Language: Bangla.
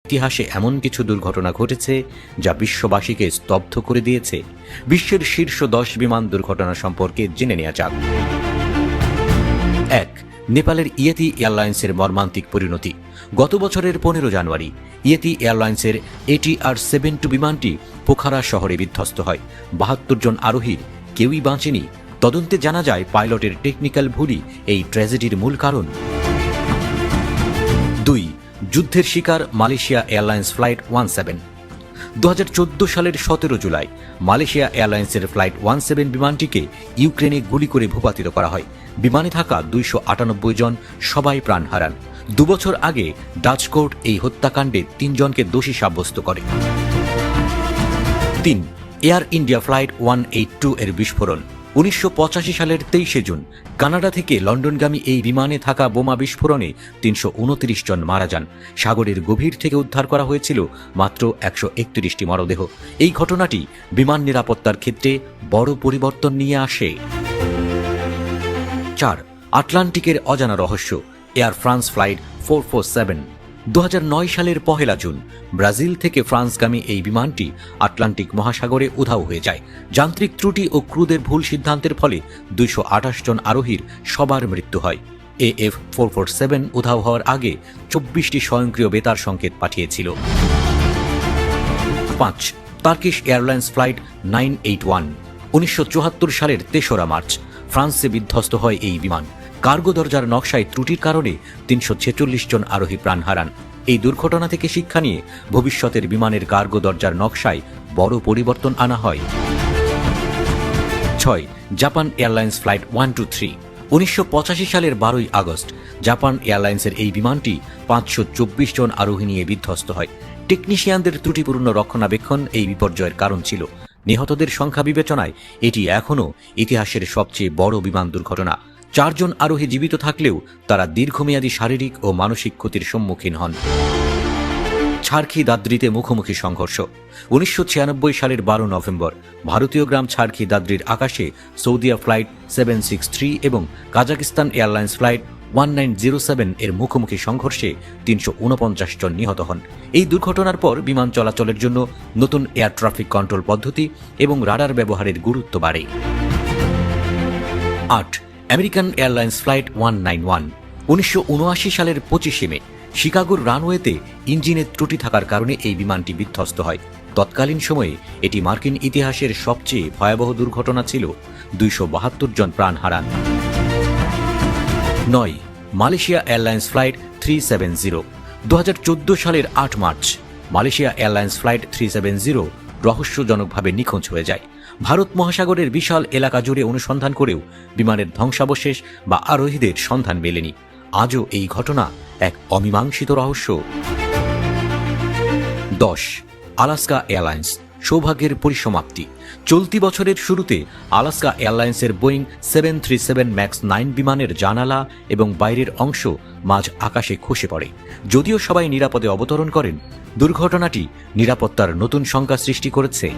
ইতিহাসে এমন কিছু দুর্ঘটনা ঘটেছে যা বিশ্ববাসীকে স্তব্ধ করে দিয়েছে। বিশ্বের শীর্ষ 10 বিমান দুর্ঘটনা সম্পর্কে জেনে নেওয়া যাক। 1. নেপালের ইয়েতি এয়ারলাইন্সের মর্মান্তিক পরিণতি। গত বছরের 15 জানুয়ারি ইয়েতি এয়ারলাইন্সের ATR-72 বিমানটি পোখারা শহরে বিধ্বস্ত হয়। 72 জন আরোহীর কেউই বাঁচেনি। তদন্তে জানা যায় পাইলটের টেকনিক্যাল ভুলই এই ট্র্যাজেডির মূল কারণ। 2. যুদ্ধের শিকার মালয়েশিয়া এয়ারলাইন্স ফ্লাইট 17। 2014 সালের 17 জুলাই মালয়েশিয়া এয়ারলাইন্সের ফ্লাইট 17 বিমানটিকে ইউক্রেনে গুলি করে ভূপাতিত করা হয়। বিমানে থাকা 298 জন সবাই প্রাণ হারান। 2 বছর আগে ডাচ কোর্ট এই হত্যাকাণ্ডে 3 জনকে দোষী সাব্যস্ত করে। 3. এয়ার ইন্ডিয়া ফ্লাইট 182 এর বিস্ফোরণ। 1985 সালের 23 জুন কানাডা থেকে লন্ডনগামী এই বিমানে থাকা বোমা বিস্ফোরণে 329 জন মারা যান। সাগরের গভীর থেকে উদ্ধার করা হয়েছিল মাত্র 131টি মরদেহ। এই ঘটনাটি বিমান নিরাপত্তার ক্ষেত্রে বড় পরিবর্তন নিয়ে আসে। 4. আটলান্টিকের অজানা রহস্য। Air France flight 447। 2009 সালের 1 জুন ব্রাজিল থেকে ফ্রান্সগামী এই বিমানটি আটলান্টিক মহাসাগরে উধাও হয়ে যায়। যান্ত্রিক ত্রুটি ও ক্রুদের ভুল সিদ্ধান্তের ফলে 228 জন আরোহীর সবার মৃত্যু হয়। AF447 উধাও হওয়ার আগে 24টি স্বয়ংক্রিয় বেতার সংকেত পাঠিয়েছিল। 5. Turkish airlines flight 981। 1974 সালের 3রা মার্চ ফ্রান্সে বিধ্বস্ত হয় এই বিমান। কার্গো দরজার নকশায় ত্রুটির কারণে 346 জন আরোহী প্রাণ হারান। এই দুর্ঘটনা থেকে শিক্ষা নিয়ে ভবিষ্যতের বিমানের কার্গো দরজার নকশায় বড় পরিবর্তন আনা হয়। 6. Japan airlines flight 123। 1985 সালের 12 আগস্ট জাপান এয়ারলাইন্সের এই বিমানটি 524 জন আরোহী নিয়ে বিধ্বস্ত হয়। টেকনিশিয়ানদের ত্রুটিপূর্ণ রক্ষণাবেক্ষণ এই বিপর্যয়ের কারণ ছিল। নিহতদের সংখ্যা বিবেচনায় এটি এখনও ইতিহাসের সবচেয়ে বড় বিমান দুর্ঘটনা। 4 জন আরোহী জীবিত থাকলেও তারা দীর্ঘমেয়াদী শারীরিক ও মানসিক ক্ষতির সম্মুখীন হন। ছারখি দাদ্রিতে মুখোমুখি সংঘর্ষ। 1996 সালের 12 নভেম্বর ভারতীয় গ্রাম ছারখি দাদ্রির আকাশে সৌদিয়া ফ্লাইট 763 এবং কাজাকিস্তান এয়ারলাইন্স ফ্লাইট 1907 এর মুখোমুখি সংঘর্ষে 349 জন নিহত হন। এই দুর্ঘটনার পর বিমান চলাচলের জন্য নতুন এয়ার ট্রাফিক কন্ট্রোল পদ্ধতি এবং রাডার ব্যবহারের গুরুত্ব বাড়ে। 8. American airlines flight 191। 1979 সালের 25 মে শিকাগোর রানওয়েতে ইঞ্জিনের ত্রুটি থাকার কারণে এই বিমানটি বিধ্বস্ত হয়। তৎকালীন সময়ে এটি মার্কিন ইতিহাসের সবচেয়ে ভয়াবহ দুর্ঘটনা ছিল। 272 জন প্রাণ হারান। 9. Malaysia airlines flight 370। 2014 সালের 8 মার্চ মালয়েশিয়া এয়ারলাইন্স ফ্লাইট 370 রহস্যজনকভাবে নিখোঁজ হয়ে যায়। ভারত মহাসাগরের বিশাল এলাকা জুড়ে অনুসন্ধান করেও বিমানের ধ্বংসাবশেষ বা আরোহীদের সন্ধান মেলেনি। আজও এই ঘটনা এক অমীমাংসিত রহস্য। 10. আলাস্কা এয়ারলাইন্স সৌভাগ্যের পরিসমাপ্তি। চলতি বছরের শুরুতে আলাস্কা এয়ারলাইন্সের বোয়িং 737 ম্যাক্স 9 বিমানের জানালা এবং বাইরের অংশ মাঝ আকাশে খসে পড়ে। যদিও সবাই নিরাপদে অবতরণ করেন, দুর্ঘটনাটি নিরাপত্তার নতুন শঙ্কা সৃষ্টি করেছে।